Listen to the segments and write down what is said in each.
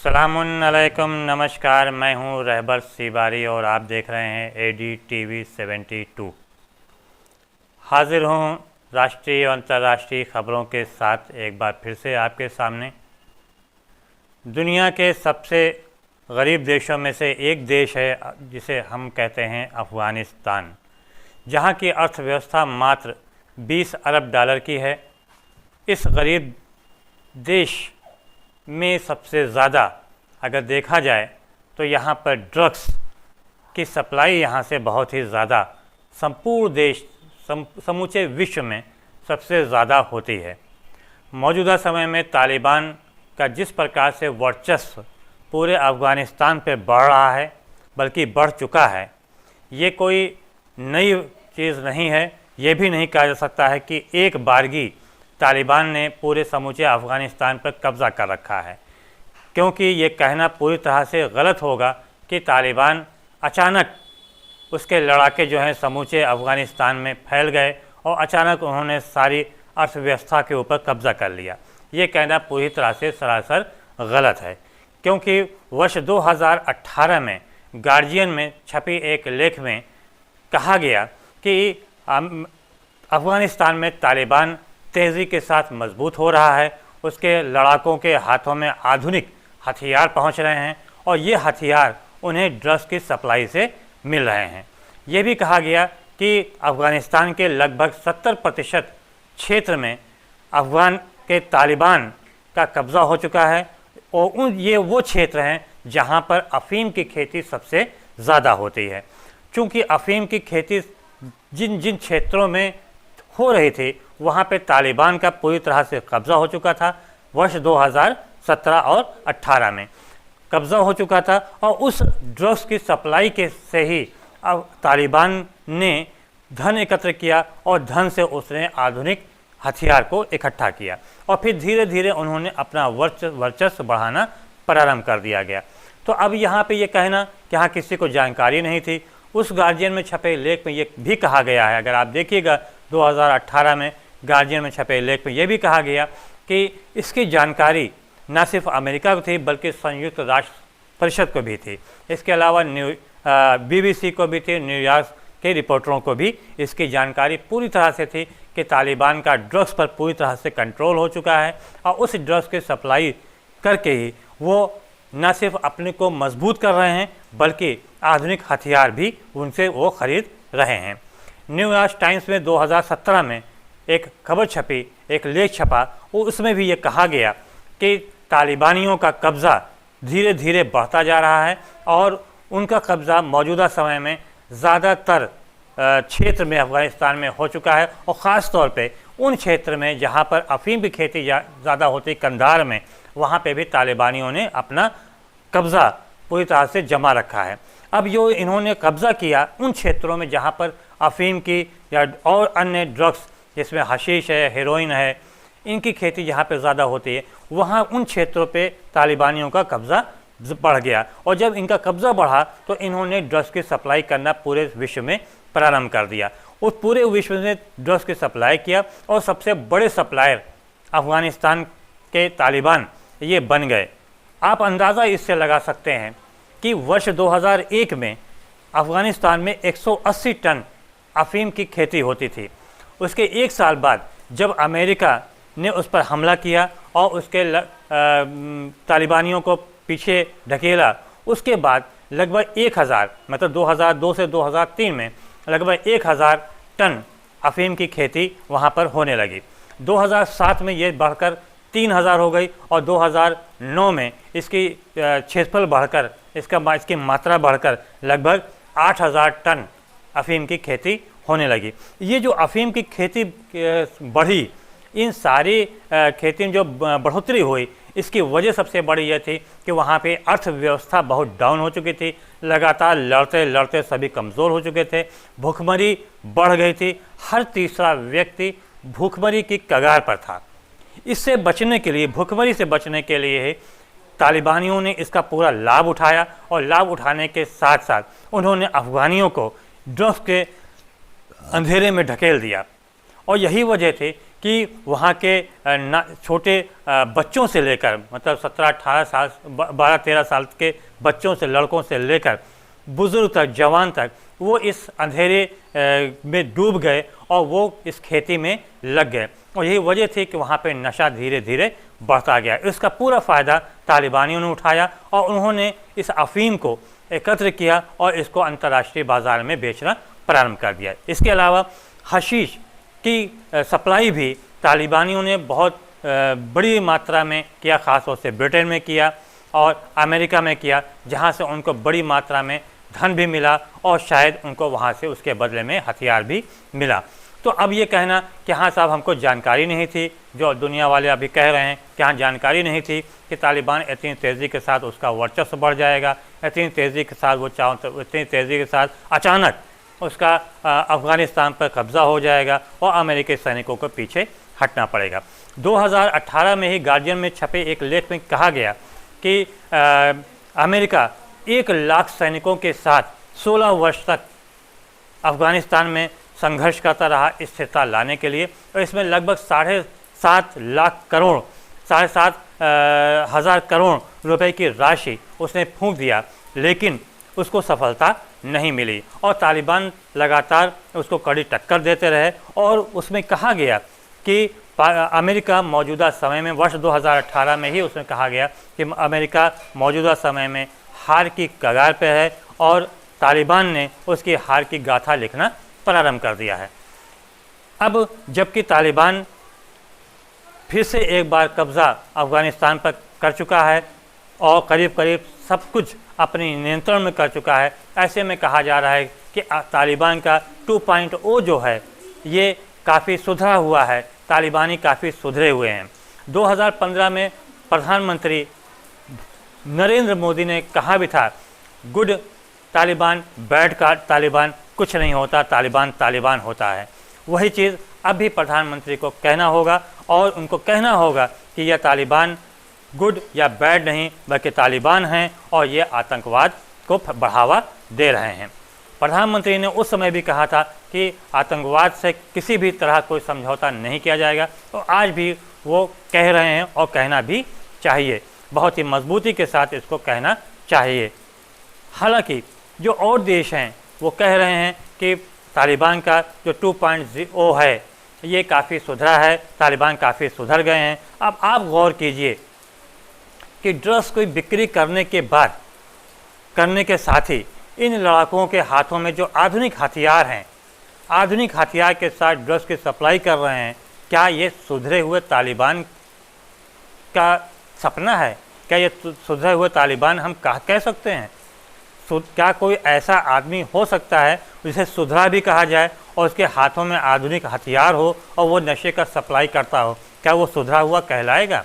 अस्सलामुन अलैकुम, नमस्कार। मैं हूं रहबर सीबारी और आप देख रहे हैं ADTV 72। हाजिर हूं राष्ट्रीय और अंतर्राष्ट्रीय खबरों के साथ एक बार फिर से आपके सामने। दुनिया के सबसे गरीब देशों में से एक देश है जिसे हम कहते हैं अफ़गानिस्तान, जहां की अर्थव्यवस्था मात्र 20 अरब डॉलर की है। इस गरीब देश में सबसे ज़्यादा अगर देखा जाए तो यहाँ पर ड्रग्स की सप्लाई यहाँ से बहुत ही ज़्यादा संपूर्ण देश समूचे विश्व में सबसे ज़्यादा होती है। मौजूदा समय में तालिबान का जिस प्रकार से वर्चस्व पूरे अफ़गानिस्तान पर बढ़ रहा है, बल्कि बढ़ चुका है, ये कोई नई चीज़ नहीं है। ये भी नहीं कहा जा सकता है कि एक बारगी तालिबान ने पूरे समूचे अफ़गानिस्तान पर कब्ज़ा कर रखा है, क्योंकि ये कहना पूरी तरह से गलत होगा कि तालिबान अचानक उसके लड़ाके जो हैं समूचे अफ़गानिस्तान में फैल गए और अचानक उन्होंने सारी अर्थव्यवस्था के ऊपर कब्ज़ा कर लिया। ये कहना पूरी तरह से सरासर गलत है, क्योंकि वर्ष 2018 में गार्जियन में छपी एक लेख में कहा गया कि अफ़गानिस्तान में तालिबान तेज़ी के साथ मजबूत हो रहा है, उसके लड़ाकों के हाथों में आधुनिक हथियार पहुंच रहे हैं और ये हथियार उन्हें ड्रग्स की सप्लाई से मिल रहे हैं। ये भी कहा गया कि अफ़गानिस्तान के लगभग 70% क्षेत्र में अफ़गान के तालिबान का कब्ज़ा हो चुका है और ये वो क्षेत्र हैं जहां पर अफ़ीम की खेती सबसे ज़्यादा होती है। चूँकि अफ़ीम की खेती जिन जिन क्षेत्रों में हो रही थी वहाँ पे तालिबान का पूरी तरह से कब्ज़ा हो चुका था। वर्ष 2017 और 18 में कब्ज़ा हो चुका था और उस ड्रग्स की सप्लाई के से ही अब तालिबान ने धन एकत्र किया और धन से उसने आधुनिक हथियार को इकट्ठा किया और फिर धीरे धीरे उन्होंने अपना वर्चस्व बढ़ाना प्रारंभ कर दिया गया। तो अब यहाँ पे ये कहना कि हाँ किसी को जानकारी नहीं थी, उस गार्जियन में छपे लेख में ये भी कहा गया है। अगर आप देखिएगा 2018 में गार्जियन में छपे लेख में यह भी कहा गया कि इसकी जानकारी न सिर्फ अमेरिका को थी बल्कि संयुक्त राष्ट्र परिषद को भी थी। इसके अलावा BBC को भी थी, न्यूयॉर्क के रिपोर्टरों को भी इसकी जानकारी पूरी तरह से थी कि तालिबान का ड्रग्स पर पूरी तरह से कंट्रोल हो चुका है और उस ड्रग्स की सप्लाई करके ही वो न सिर्फ अपने को मजबूत कर रहे हैं बल्कि आधुनिक हथियार भी उनसे वो खरीद रहे हैं। न्यूयॉर्क टाइम्स में 2017 में एक खबर छपी, एक लेख छपा, उसमें भी ये कहा गया कि तालिबानियों का कब्ज़ा धीरे धीरे बढ़ता जा रहा है और उनका कब्ज़ा मौजूदा समय में ज़्यादातर क्षेत्र में अफ़गानिस्तान में हो चुका है और ख़ास तौर पे उन क्षेत्र में जहाँ पर अफ़ीम की खेती ज़्यादा होती, कंधार में, वहाँ पे भी तालिबानियों ने अपना कब्ज़ा पूरी तरह से जमा रखा है। अब जो इन्होंने कब्ज़ा किया उन क्षेत्रों में जहाँ पर अफ़ीम की या और अन्य ड्रग्स जिसमें हशीश है, हेरोइन है, इनकी खेती जहाँ पे ज़्यादा होती है, वहाँ उन क्षेत्रों पे तालिबानियों का कब्ज़ा बढ़ गया और जब इनका कब्ज़ा बढ़ा तो इन्होंने ड्रग्स की सप्लाई करना पूरे विश्व में प्रारंभ कर दिया। उस पूरे विश्व में ड्रग्स की सप्लाई किया और सबसे बड़े सप्लायर अफ़गानिस्तान के तालिबान ये बन गए। आप अंदाज़ा इससे लगा सकते हैं कि वर्ष 2001 में अफ़गानिस्तान में 180 टन अफ़ीम की खेती होती थी। उसके एक साल बाद जब अमेरिका ने उस पर हमला किया और उसके तालिबानियों को पीछे ढकेला, उसके बाद लगभग 1000 मतलब 2002 से 2003 में लगभग 1000 टन अफ़ीम की खेती वहाँ पर होने लगी। 2007 में ये बढ़कर 3000 हो गई और 2009 में इसकी क्षेत्रफल बढ़कर इसकी मात्रा बढ़कर लगभग 8000 टन अफ़ीम की खेती होने लगी। ये जो अफ़ीम की खेती बढ़ी, इन सारी खेती में जो बढ़ोतरी हुई, इसकी वजह सबसे बड़ी यह थी कि वहाँ पे अर्थव्यवस्था बहुत डाउन हो चुकी थी, लगातार लड़ते लड़ते सभी कमज़ोर हो चुके थे, भूखमरी बढ़ गई थी, हर तीसरा व्यक्ति भूखमरी की कगार पर था। इससे बचने के लिए, भूखमरी से बचने के लिए तालिबानियों ने इसका पूरा लाभ उठाया और लाभ उठाने के साथ साथ उन्होंने अफ़गानियों को ड्रग्स के अंधेरे में ढकेल दिया और यही वजह थी कि वहाँ के छोटे बच्चों से लेकर, मतलब 17-18 साल 12-13 साल के बच्चों से, लड़कों से लेकर बुज़ुर्ग तक, जवान तक, वो इस अंधेरे में डूब गए और वो इस खेती में लग गए। और यही वजह थी कि वहाँ पे नशा धीरे धीरे बढ़ता गया। इसका पूरा फ़ायदा तालिबानियों ने उठाया और उन्होंने इस अफ़ीम को एकत्र किया और इसको अंतर्राष्ट्रीय बाज़ार में बेचना प्रारंभ कर दिया। इसके अलावा हशीश की सप्लाई भी तालिबानियों ने बहुत बड़ी मात्रा में किया, ख़ास तौर से ब्रिटेन में किया और अमेरिका में किया, जहाँ से उनको बड़ी मात्रा में धन भी मिला और शायद उनको वहाँ से उसके बदले में हथियार भी मिला। तो अब ये कहना कि हाँ साहब हमको जानकारी नहीं थी, जो दुनिया वाले अभी कह रहे हैं कि हाँ जानकारी नहीं थी कि तालिबान इतनी तेज़ी के साथ उसका वर्चस्व बढ़ जाएगा, इतनी तेज़ी के साथ वो इतनी तेज़ी के साथ अचानक उसका अफ़गानिस्तान पर कब्ज़ा हो जाएगा और अमेरिकी सैनिकों को पीछे हटना पड़ेगा। 2018 में ही गार्जियन में छपे एक लेख में कहा गया कि अमेरिका 1 लाख सैनिकों के साथ 16 वर्ष तक अफ़गानिस्तान में संघर्ष करता रहा स्थिरता लाने के लिए, और इसमें लगभग 7.5 लाख करोड़ 7.5 हज़ार करोड़ रुपए की राशि उसने फूंक दिया, लेकिन उसको सफलता नहीं मिली और तालिबान लगातार उसको कड़ी टक्कर देते रहे। और उसमें कहा गया कि अमेरिका मौजूदा समय में, वर्ष 2018 में ही उसमें कहा गया कि अमेरिका मौजूदा समय में हार की कगार पे है और तालिबान ने उसकी हार की गाथा लिखना प्रारंभ कर दिया है। अब जबकि तालिबान फिर से एक बार कब्ज़ा अफ़गानिस्तान पर कर चुका है और करीब करीब सब कुछ अपने नियंत्रण में कर चुका है, ऐसे में कहा जा रहा है कि तालिबान का 2.0 जो है ये काफ़ी सुधरा हुआ है, तालिबानी काफ़ी सुधरे हुए हैं। 2015 में प्रधानमंत्री नरेंद्र मोदी ने कहा भी था, गुड तालिबान बैड का तालिबान कुछ नहीं होता, तालिबान तालिबान होता है। वही चीज़ अब भी प्रधानमंत्री को कहना होगा और उनको कहना होगा कि यह तालिबान गुड या बैड नहीं बल्कि तालिबान हैं और ये आतंकवाद को बढ़ावा दे रहे हैं। प्रधानमंत्री ने उस समय भी कहा था कि आतंकवाद से किसी भी तरह कोई समझौता नहीं किया जाएगा, तो आज भी वो कह रहे हैं और कहना भी चाहिए, बहुत ही मजबूती के साथ इसको कहना चाहिए। हालांकि जो और देश हैं वो कह रहे हैं कि तालिबान का जो 2.0 है ये काफ़ी सुधरा है, तालिबान काफ़ी सुधर गए हैं। अब आप गौर कीजिए कि ड्रग्स की बिक्री करने के बाद, करने के साथ ही इन लड़ाकों के हाथों में जो आधुनिक हथियार हैं, आधुनिक हथियार के साथ ड्रग्स की सप्लाई कर रहे हैं, क्या ये सुधरे हुए तालिबान का सपना है? क्या ये सुधरे हुए तालिबान हम कह सकते हैं? क्या कोई ऐसा आदमी हो सकता है जिसे सुधरा भी कहा जाए और उसके हाथों में आधुनिक हथियार हो और वो नशे का सप्लाई करता हो? क्या वो सुधरा हुआ कहलाएगा?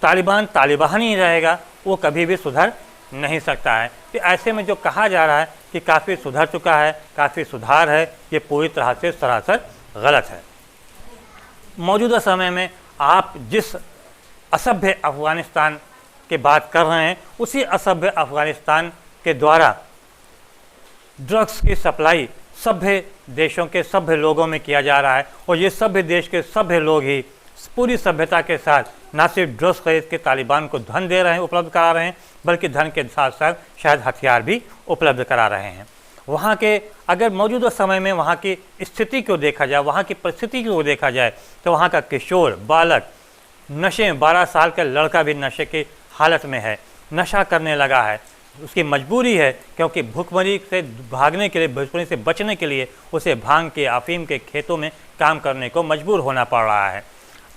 तालिबान तालिबान ही रहेगा, वो कभी भी सुधर नहीं सकता है। तो ऐसे में जो कहा जा रहा है कि काफ़ी सुधर चुका है, काफ़ी सुधार है, ये पूरी तरह से सरासर गलत है। मौजूदा समय में आप जिस असभ्य अफ़गानिस्तान की बात कर रहे हैं, उसी असभ्य अफ़गानिस्तान के द्वारा ड्रग्स की सप्लाई सभ्य देशों के सभ्य लोगों में किया जा रहा है और ये सभ्य देश के सभ्य लोग ही पूरी सभ्यता के साथ ना सिर्फ ड्रग्स खरीद के तालिबान को धन दे रहे हैं, उपलब्ध करा रहे हैं, बल्कि धन के साथ साथ शायद हथियार भी उपलब्ध करा रहे हैं। वहाँ के अगर मौजूदा समय में वहाँ की स्थिति को देखा जाए, वहाँ की परिस्थिति को देखा जाए, तो वहाँ का किशोर बालक नशे में, 12 साल का लड़का भी नशे की हालत में है, नशा करने लगा है। उसकी मजबूरी है क्योंकि भूखमरी से भागने के लिए, भूखमरी से बचने के लिए उसे भांग के, अफीम के खेतों में काम करने को मजबूर होना पड़ रहा है।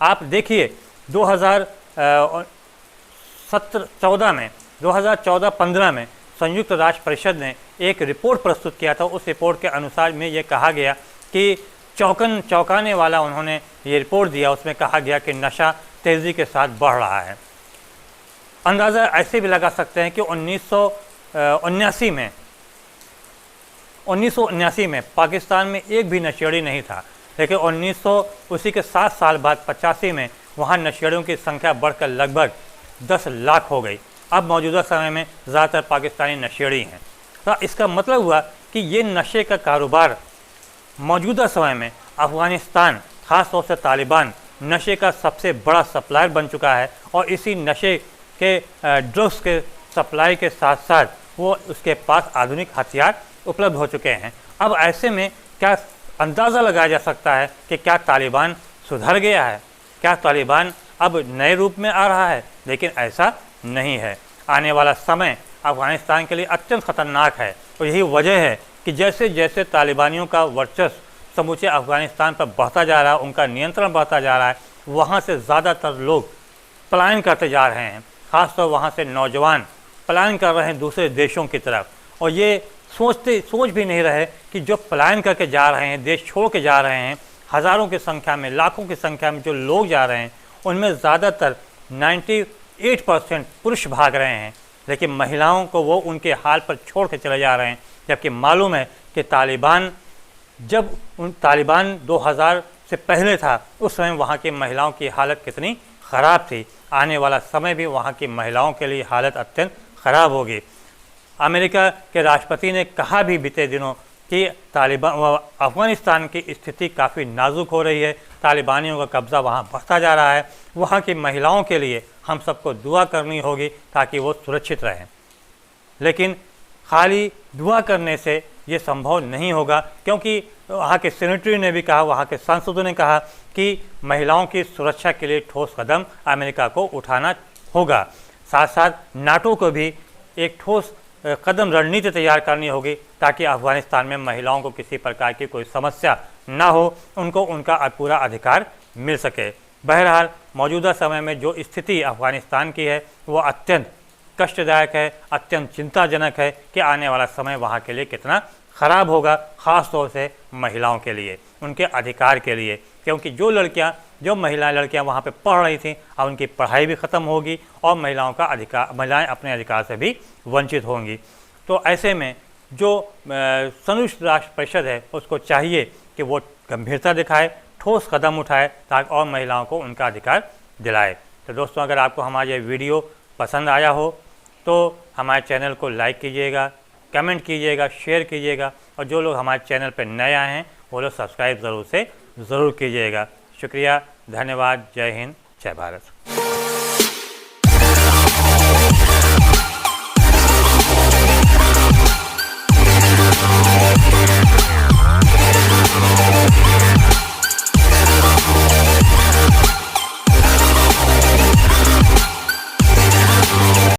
आप देखिए 2014-15 में संयुक्त राष्ट्र परिषद ने एक रिपोर्ट प्रस्तुत किया था। उस रिपोर्ट के अनुसार में ये कहा गया कि चौंकाने वाला उन्होंने ये रिपोर्ट दिया। उसमें कहा गया कि नशा तेज़ी के साथ बढ़ रहा है। अंदाज़ा ऐसे भी लगा सकते हैं कि 1979 में पाकिस्तान में एक भी नशेड़ी नहीं था, लेकिन उसी के 7 साल बाद 85 में वहाँ नशेड़ियों की संख्या बढ़कर लगभग 10 लाख हो गई। अब मौजूदा समय में ज़्यादातर पाकिस्तानी नशेड़ी हैं। तो इसका मतलब हुआ कि ये नशे का कारोबार मौजूदा समय में अफ़गानिस्तान ख़ास तौर से तालिबान नशे का सबसे बड़ा सप्लायर बन चुका है और इसी नशे के ड्रग्स के सप्लाई के साथ साथ वो उसके पास आधुनिक हथियार उपलब्ध हो चुके हैं। अब ऐसे में क्या अंदाज़ा लगाया जा सकता है कि क्या तालिबान सुधर गया है, क्या तालिबान अब नए रूप में आ रहा है? लेकिन ऐसा नहीं है। आने वाला समय अफ़गानिस्तान के लिए अत्यंत ख़तरनाक है और यही वजह है कि जैसे जैसे तालिबानियों का वर्चस्व समूचे अफ़गानिस्तान पर बढ़ता जा रहा है, उनका नियंत्रण बढ़ता जा रहा है, वहाँ से ज़्यादातर लोग पलायन करते जा रहे हैं। ख़ासतौर वहाँ से नौजवान पलायन कर रहे हैं दूसरे देशों की तरफ और ये सोच भी नहीं रहे कि जो पलायन करके जा रहे हैं, देश छोड़ के जा रहे हैं, हज़ारों की संख्या में, लाखों की संख्या में जो लोग जा रहे हैं, उनमें ज़्यादातर 98% पुरुष भाग रहे हैं, लेकिन महिलाओं को वो उनके हाल पर छोड़ के चले जा रहे हैं। जबकि मालूम है कि तालिबान 2000 से पहले था, उस समय वहाँ की महिलाओं की हालत कितनी ख़राब थी। आने वाला समय भी वहाँ की महिलाओं के लिए हालत अत्यंत ख़राब होगी। अमेरिका के राष्ट्रपति ने कहा भी बीते दिनों कि अफ़गानिस्तान की स्थिति काफ़ी नाजुक हो रही है, तालिबानियों का कब्ज़ा वहाँ बढ़ता जा रहा है, वहाँ की महिलाओं के लिए हम सबको दुआ करनी होगी ताकि वो सुरक्षित रहें। लेकिन खाली दुआ करने से ये संभव नहीं होगा, क्योंकि वहाँ के सेनेटरी ने भी कहा, वहाँ के सांसदों ने कहा कि महिलाओं की सुरक्षा के लिए ठोस कदम अमेरिका को उठाना होगा। साथ साथ नाटो को भी एक ठोस कदम रणनीति तैयार करनी होगी ताकि अफ़गानिस्तान में महिलाओं को किसी प्रकार की कोई समस्या ना हो, उनको उनका पूरा अधिकार मिल सके। बहरहाल मौजूदा समय में जो स्थिति अफ़गानिस्तान की है वो अत्यंत कष्टदायक है, अत्यंत चिंताजनक है कि आने वाला समय वहाँ के लिए कितना ख़राब होगा, ख़ास तौर से महिलाओं के लिए, उनके अधिकार के लिए। क्योंकि जो लड़कियां वहाँ पे पढ़ रही थीं, अब उनकी पढ़ाई भी ख़त्म होगी और महिलाएं अपने अधिकार से भी वंचित होंगी। तो ऐसे में जो संयुक्त राष्ट्र परिषद है उसको चाहिए कि वो गंभीरता दिखाए, ठोस कदम उठाए ताकि और महिलाओं को उनका अधिकार दिलाए। तो दोस्तों, अगर आपको हमारा ये वीडियो पसंद आया हो तो हमारे चैनल को लाइक कीजिएगा, कमेंट कीजिएगा, शेयर कीजिएगा और जो लोग हमारे चैनल पर नए आए हैं वो लोग सब्सक्राइब ज़रूर कीजिएगा। शुक्रिया, धन्यवाद, जय हिंद, जय भारत।